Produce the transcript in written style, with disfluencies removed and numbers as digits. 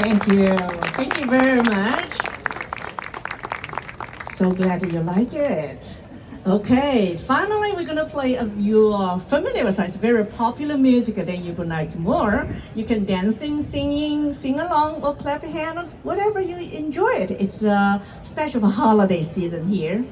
Thank you. Thank you very much. So glad that you like it. Okay, finally we're gonna play you are familiar with. It's very popular music that you would like more. You can dancing, singing, sing along, or clap your hand, whatever you enjoy it. It's special for holiday season here.